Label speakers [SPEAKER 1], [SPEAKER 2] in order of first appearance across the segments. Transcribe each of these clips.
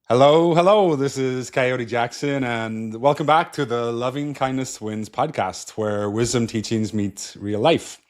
[SPEAKER 1] Hello, hello. This is Coyote Jackson, and welcome back to the Loving Kindness Wins podcast, where wisdom teachings meet real life.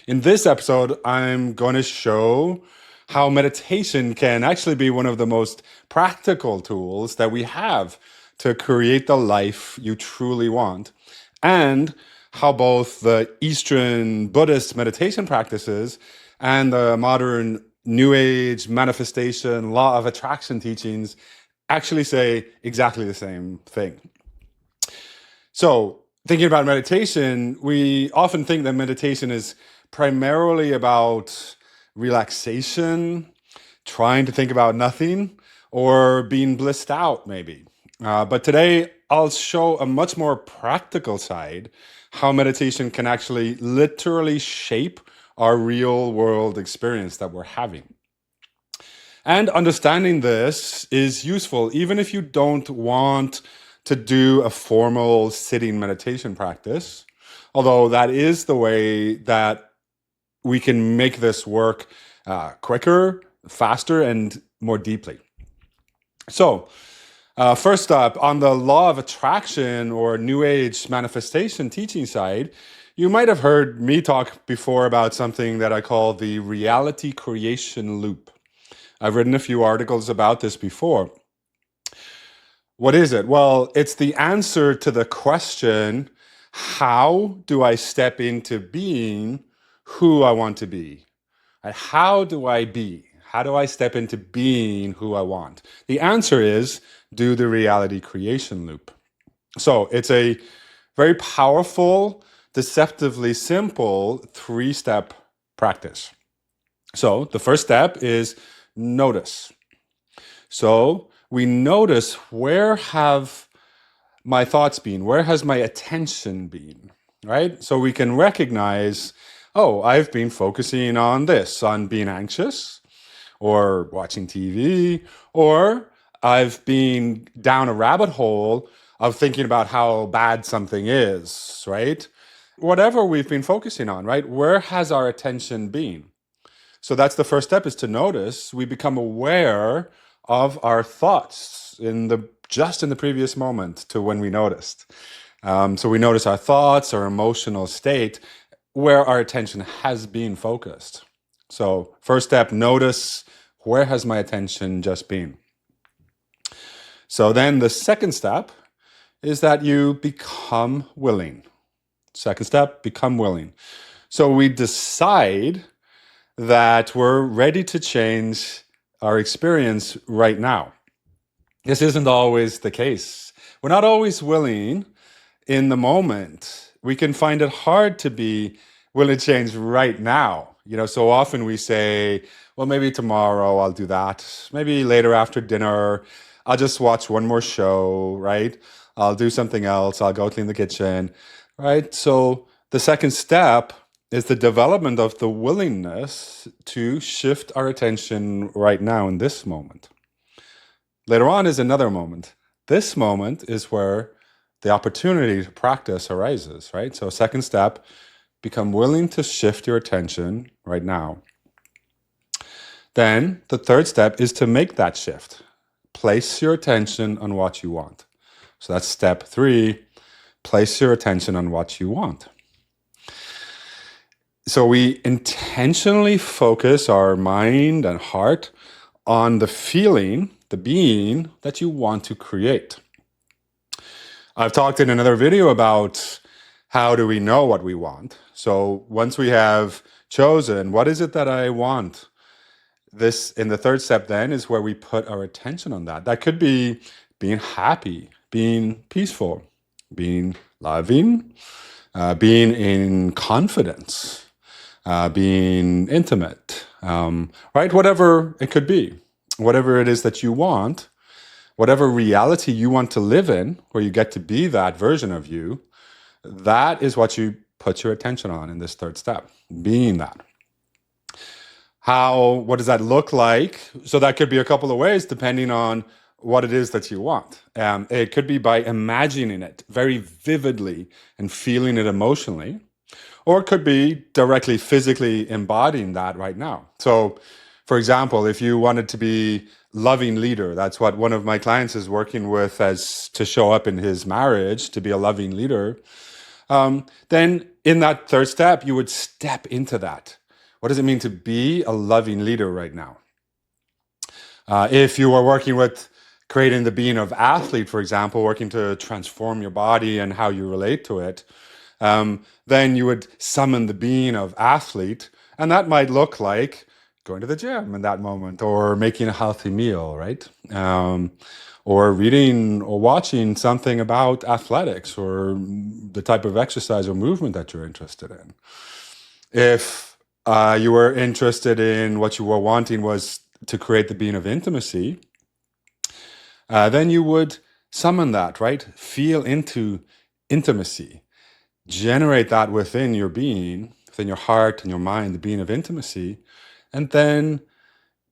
[SPEAKER 1] In this episode, I'm going to show how meditation can actually be one of the most practical tools that we have to create the life you truly want, and how both the Eastern Buddhist meditation practices and the modern New Age manifestation, law of attraction teachings actually say exactly the same thing. So, thinking about meditation, we often think that meditation is primarily about relaxation, trying to think about nothing, or being blissed out, maybe. But today, I'll show a much more practical side how meditation can actually literally shape our real world experience that we're having. And understanding this is useful even if you don't want to do a formal sitting meditation practice, although that is the way that we can make this work quicker, faster, and more deeply. So, first up, on the law of attraction or New Age manifestation teaching side, you might have heard me talk before about something that I call the reality creation loop. I've written a few articles about this before. What is it? Well, it's the answer to the question, how do I step into being who I want to be? How do I be? How do I step into being who I want? The answer is do the reality creation loop. So it's a very powerful, deceptively simple three-step practice. So the first step is notice. So we notice, where have my thoughts been? Where has my attention been? Right? So we can recognize, oh, I've been focusing on this, on being anxious or watching TV, or I've been down a rabbit hole of thinking about how bad something is, right? Whatever we've been focusing on, right? Where has our attention been? So that's the first step, is to notice. We become aware of our thoughts just in the previous moment to when we noticed. So we notice our thoughts, our emotional state, where our attention has been focused. So first step, notice, where has my attention just been? So then the second step is that you become willing. Second step, become willing. So we decide that we're ready to change our experience right now. This isn't always the case. We're not always willing in the moment. We can find it hard to be willing to change right now. So often we say, well, maybe tomorrow I'll do that. Maybe later after dinner, I'll just watch one more show, right? I'll do something else. I'll go clean the kitchen, right? So the second step is the development of the willingness to shift our attention right now in this moment. Later on is another moment. This moment is where the opportunity to practice arises, right? So second step, become willing to shift your attention right now. Then the third step is to make that shift. Place your attention on what you want. So that's step 3, place your attention on what you want. So we intentionally focus our mind and heart on the feeling, the being that you want to create. I've talked in another video about how do we know what we want. So once we have chosen, what is it that I want? This, in the third step then, is where we put our attention on that. That could be being happy, being peaceful, being loving, being in confidence, being intimate, right? Whatever it could be, whatever it is that you want, whatever reality you want to live in, where you get to be that version of you, that is what you put your attention on in this third step, being that. What does that look like? So that could be a couple of ways depending on what it is that you want. It could be by imagining it very vividly and feeling it emotionally. Or it could be directly physically embodying that right now. So, For example, if you wanted to be loving leader, that's what one of my clients is working with as to show up in his marriage, to be a loving leader. Then in that third step, you would step into that. What does it mean to be a loving leader right now? If you are working with creating the being of athlete, for example, working to transform your body and how you relate to it, then you would summon the being of athlete. And that might look like going to the gym in that moment, or making a healthy meal, right? Or reading or watching something about athletics or the type of exercise or movement that you're interested in. If you were interested in what you were wanting was to create the being of intimacy, then you would summon that, right? Feel into intimacy. Generate that within your being, within your heart and your mind, the being of intimacy, and then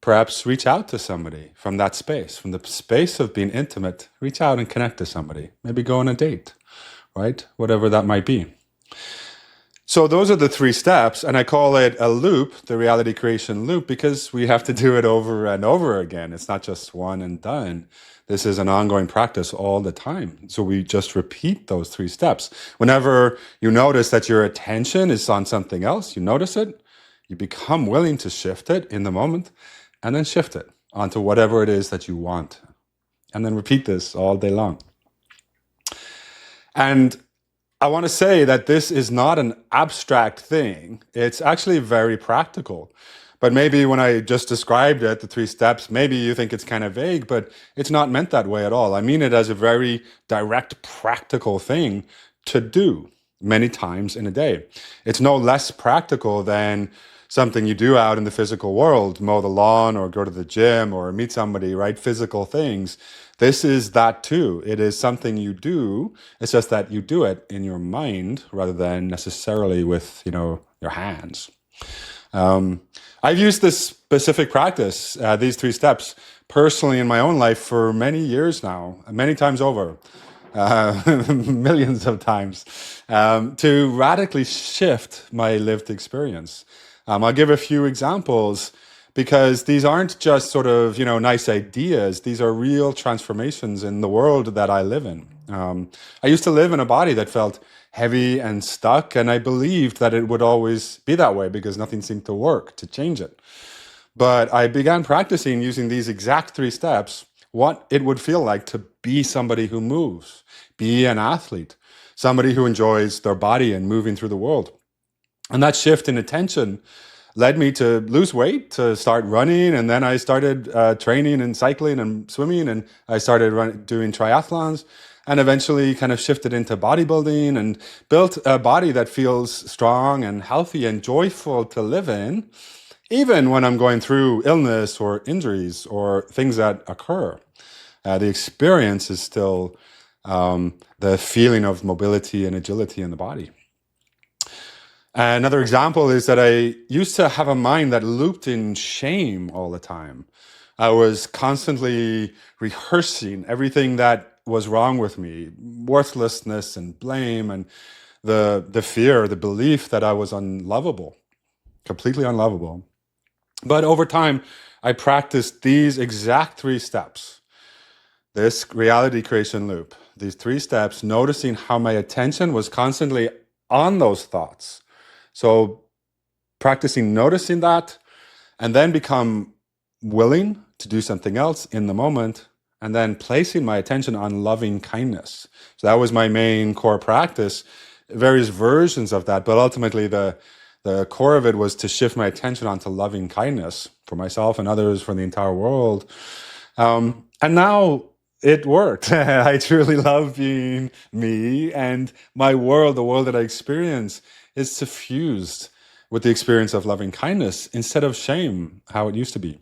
[SPEAKER 1] perhaps reach out to somebody from that space, from the space of being intimate. Reach out and connect to somebody. Maybe go on a date, right? Whatever that might be. So those are the 3 steps, and I call it a loop, the reality creation loop, because we have to do it over and over again. It's not just one and done. This is an ongoing practice all the time. So we just repeat those 3 steps. Whenever you notice that your attention is on something else, you notice it, you become willing to shift it in the moment, and then shift it onto whatever it is that you want. And then repeat this all day long. And I want to say that this is not an abstract thing. It's actually very practical. But maybe when I just described it, the 3 steps, maybe you think it's kind of vague, but it's not meant that way at all. I mean it as a very direct, practical thing to do many times in a day. It's no less practical than something you do out in the physical world, mow the lawn or go to the gym or meet somebody, right? Physical things. This is that too. It is something you do. It's just that you do it in your mind rather than necessarily with, your hands. I've used this specific practice, these 3 steps, personally in my own life for many years now, many times over, millions of times, to radically shift my lived experience. I'll give a few examples, because these aren't just sort of, nice ideas. These are real transformations in the world that I live in. I used to live in a body that felt heavy and stuck, and I believed that it would always be that way because nothing seemed to work to change it. But I began practicing using these exact 3 steps, what it would feel like to be somebody who moves, be an athlete, somebody who enjoys their body and moving through the world. And that shift in attention led me to lose weight, to start running, and then I started training and cycling and swimming, and I started doing triathlons, and eventually kind of shifted into bodybuilding and built a body that feels strong and healthy and joyful to live in, even when I'm going through illness or injuries or things that occur. The experience is still the feeling of mobility and agility in the body. Another example is that I used to have a mind that looped in shame all the time. I was constantly rehearsing everything that was wrong with me, worthlessness and blame, and the fear, the belief that I was unlovable, completely unlovable. But over time, I practiced these exact 3 steps, this reality creation loop, these 3 steps, noticing how my attention was constantly on those thoughts. So practicing noticing that, and then become willing to do something else in the moment, and then placing my attention on loving kindness. So that was my main core practice, various versions of that, but ultimately the core of it was to shift my attention onto loving kindness for myself and others, for the entire world. And now it worked. I truly love being me, and my world, the world that I experience, is suffused with the experience of loving kindness instead of shame, how it used to be.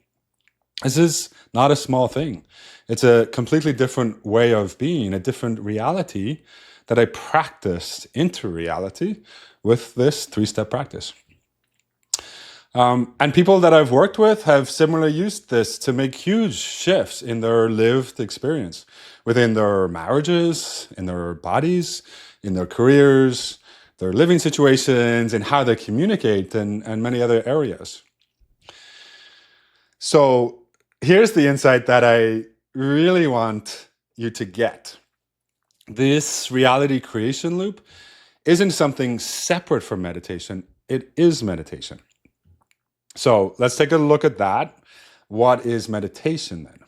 [SPEAKER 1] This is not a small thing. It's a completely different way of being, a different reality that I practiced into reality with this 3-step practice. And people that I've worked with have similarly used this to make huge shifts in their lived experience within their marriages, in their bodies, in their careers, their living situations, and how they communicate, and many other areas. So here's the insight that I really want you to get. This reality creation loop isn't something separate from meditation. It is meditation. So let's take a look at that. What is meditation then?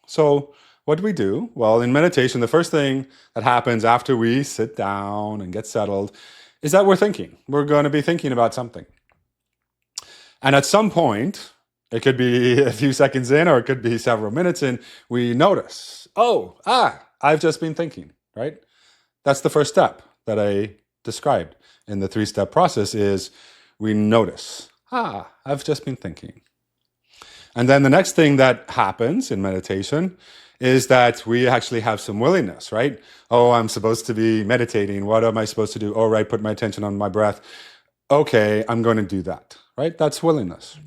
[SPEAKER 1] So what do we do? Well, in meditation, the first thing that happens after we sit down and get settled is that we're thinking. We're going to be thinking about something. And at some point, it could be a few seconds in or it could be several minutes in, we notice, I've just been thinking, right? That's the first step that I described in the 3-step process is we notice, I've just been thinking. And then the next thing that happens in meditation is that we actually have some willingness, right? Oh, I'm supposed to be meditating. What am I supposed to do? Oh, right, put my attention on my breath. Okay, I'm going to do that, right? That's willingness.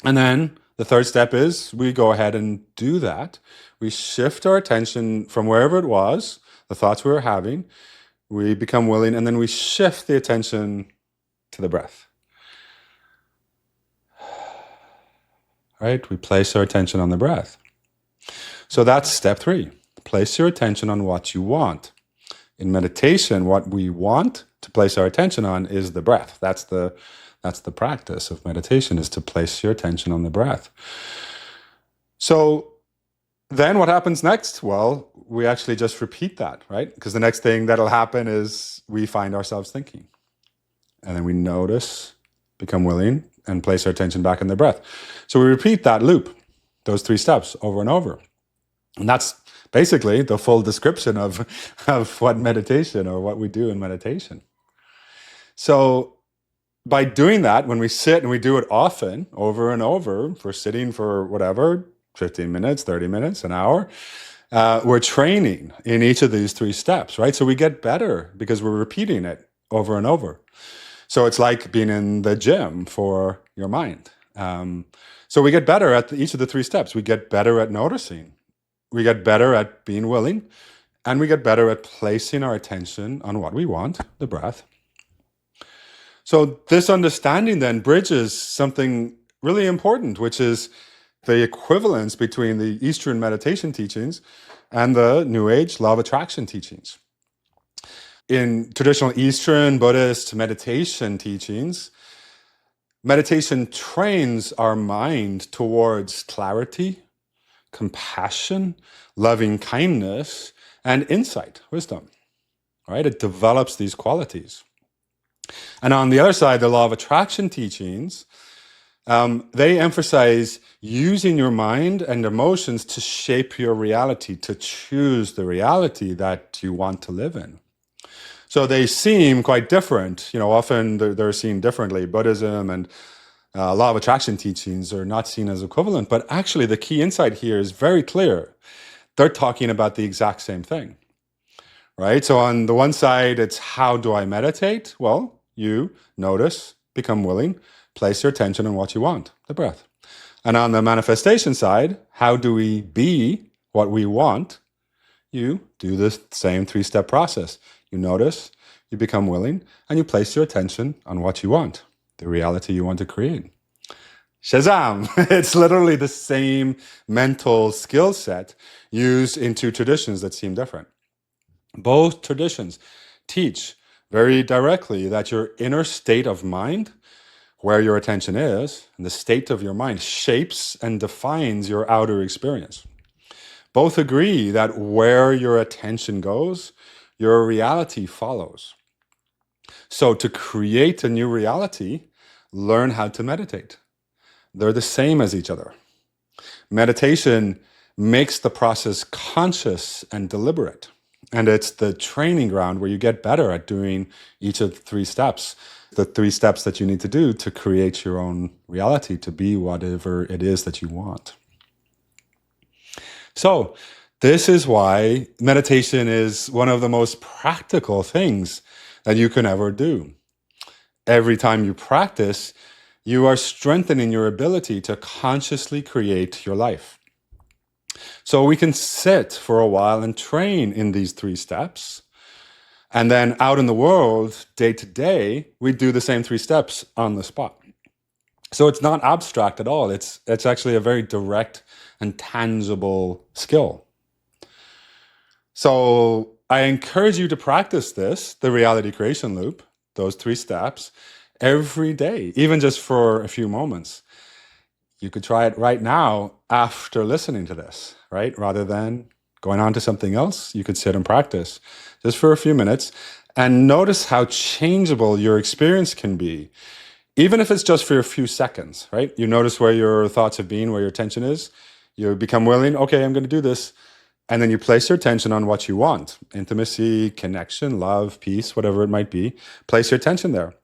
[SPEAKER 1] And then the third step is we go ahead and do that. We shift our attention from wherever it was, the thoughts we were having, we become willing, and then we shift the attention to the breath. Right? We place our attention on the breath. So that's step 3. Place your attention on what you want. In meditation, what we want to place our attention on is the breath. That's the practice of meditation, is to place your attention on the breath. So then what happens next? Well, we actually just repeat that, right? Because the next thing that'll happen is we find ourselves thinking. And then we notice, become willing, and place our attention back on the breath. So we repeat that loop, those 3 steps over and over. And that's basically the full description of what meditation, or what we do in meditation. So by doing that, when we sit and we do it often, over and over, if we're sitting for whatever, 15 minutes, 30 minutes, an hour, we're training in each of these 3 steps, right? So we get better because we're repeating it over and over. So it's like being in the gym for your mind. So we get better at each of the 3 steps. We get better at noticing. We get better at being willing. And we get better at placing our attention on what we want, the breath. So this understanding then bridges something really important, which is the equivalence between the Eastern meditation teachings and the New Age law of attraction teachings. In traditional Eastern Buddhist meditation teachings, meditation trains our mind towards clarity, compassion, loving kindness, and insight, wisdom. Right? It develops these qualities. And on the other side, the law of attraction teachings, they emphasize using your mind and emotions to shape your reality, to choose the reality that you want to live in. So they seem quite different. Often they're seen differently. Buddhism and law of attraction teachings are not seen as equivalent, but actually the key insight here is very clear. They're talking about the exact same thing, right? So on the one side, it's how do I meditate? Well, you notice, become willing, place your attention on what you want, the breath. And on the manifestation side, how do we be what we want? You do the same 3-step process. You notice, you become willing, and you place your attention on what you want, the reality you want to create. Shazam! It's literally the same mental skill set used in 2 traditions that seem different. Both traditions teach very directly that your inner state of mind, where your attention is, and the state of your mind shapes and defines your outer experience. Both agree that where your attention goes, your reality follows. So to create a new reality, learn how to meditate. They're the same as each other. Meditation makes the process conscious and deliberate. And it's the training ground where you get better at doing each of the 3 steps, the 3 steps that you need to do to create your own reality, to be whatever it is that you want. So this is why meditation is one of the most practical things that you can ever do. Every time you practice, you are strengthening your ability to consciously create your life. So we can sit for a while and train in these 3 steps. And then out in the world, day to day, we do the same 3 steps on the spot. So it's not abstract at all. It's actually a very direct and tangible skill. So I encourage you to practice this, the reality creation loop, those 3 steps, every day, even just for a few moments. You could try it right now after listening to this, right? Rather than going on to something else, you could sit and practice just for a few minutes and notice how changeable your experience can be. Even if it's just for a few seconds, right? You notice where your thoughts have been, where your attention is. You become willing, okay, I'm going to do this. And then you place your attention on what you want: intimacy, connection, love, peace, whatever it might be. Place your attention there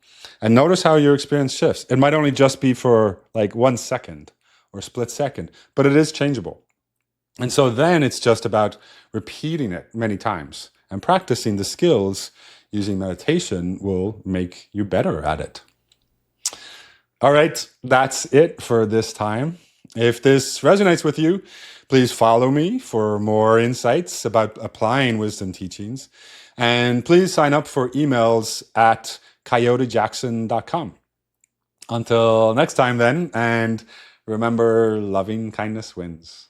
[SPEAKER 1] and notice how your experience shifts. It might only just be for like 1 second or a split second, but it is changeable. And so then it's just about repeating it many times, and practicing the skills using meditation will make you better at it. All right, that's it for this time. If this resonates with you, please follow me for more insights about applying wisdom teachings. And please sign up for emails at coyotejackson.com. Until next time, then, and remember, loving kindness wins.